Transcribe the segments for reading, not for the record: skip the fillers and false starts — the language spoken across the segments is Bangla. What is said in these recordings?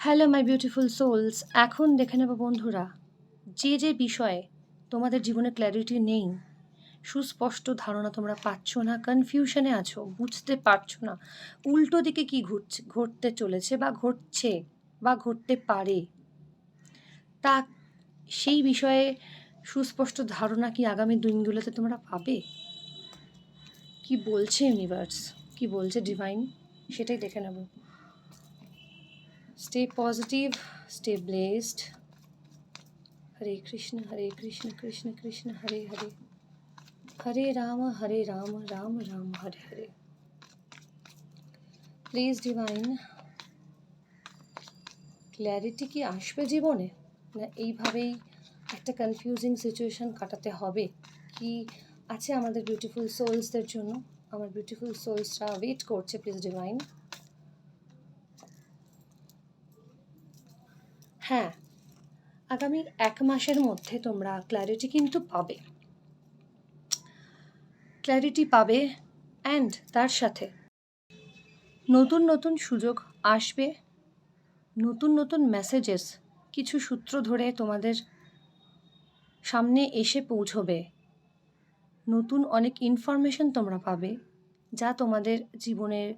হ্যালো মাই বিউটিফুল সোলস, এখন দেখে নেব বন্ধুরা, যে বিষয়ে তোমাদের জীবনে ক্ল্যারিটি নেই, সুস্পষ্ট ধারণা তোমরা পাচ্ছ না, কনফিউশনে আছো, বুঝতে পারছো না উল্টো দিকে কি ঘটতে চলেছে বা ঘটছে বা ঘটতে পারে, তা সেই বিষয়ে সুস্পষ্ট ধারণা কি আগামী দিনগুলোতে তোমরা পাবে? কি বলছে ইউনিভার্স, কি বলছে ডিভাইন, সেটাই দেখে নেব। Stay positive, stay blessed. Hare Krishna Krishna Krishna Hare Hare, Hare Ram Ram Ram Hare Hare. Please divine, clarity কি আসবে জীবনে, না এইভাবেই একটা কনফিউজিং সিচুয়েশন কাটাতে হবে? কি আছে আমাদের বিউটিফুল সোলসদের জন্য? আমার বিউটিফুল সোলসরা ওয়েট করছে, প্লিজ ডিভাইন। হ্যাঁ, আগামী 1 মাসের মধ্যে তোমরা ক্ল্যারিটি কিন্তু পাবে, ক্ল্যারিটি পাবে, অ্যান্ড তার সাথে নতুন নতুন সুযোগ আসবে, নতুন নতুন মেসেজেস কিছু সূত্র ধরে তোমাদের সামনে এসে পৌঁছবে, নতুন অনেক ইনফরমেশন তোমরা পাবে, যা তোমাদের জীবনের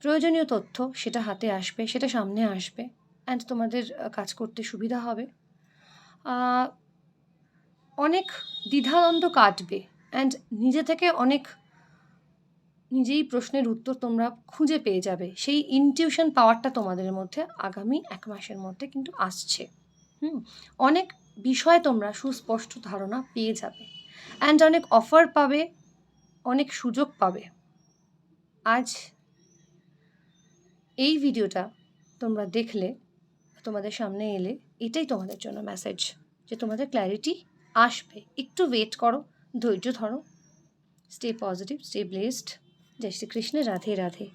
প্রয়োজনীয় তথ্য সেটা হাতে আসবে, সেটা সামনে আসবে, অ্যান্ড তোমাদের কাজ করতে সুবিধা হবে। অনেক দ্বিধাদ্বন্দ্ব কাটবে, অ্যান্ড নিজে থেকে অনেক নিজেই প্রশ্নের উত্তর তোমরা খুঁজে পেয়ে যাবে। সেই ইনটিউশন পাওয়ারটা তোমাদের মধ্যে আগামী 1 মাসের মধ্যে কিন্তু আসছে। অনেক বিষয়ে তোমরা সুস্পষ্ট ধারণা পেয়ে যাবে, অ্যান্ড অনেক অফার পাবে, অনেক সুযোগ পাবে। আজ এই ভিডিওটা তোমরা দেখলে, তোমাদের সামনে এলে, এটাই তোমাদের জন্য মেসেজ যে তোমাদের ক্ল্যারিটি আসবে। একটু ওয়েট করো, ধৈর্য ধরো। Stay positive, stay blessed. জয় শ্রীকৃষ্ণ, রাধে রাধে।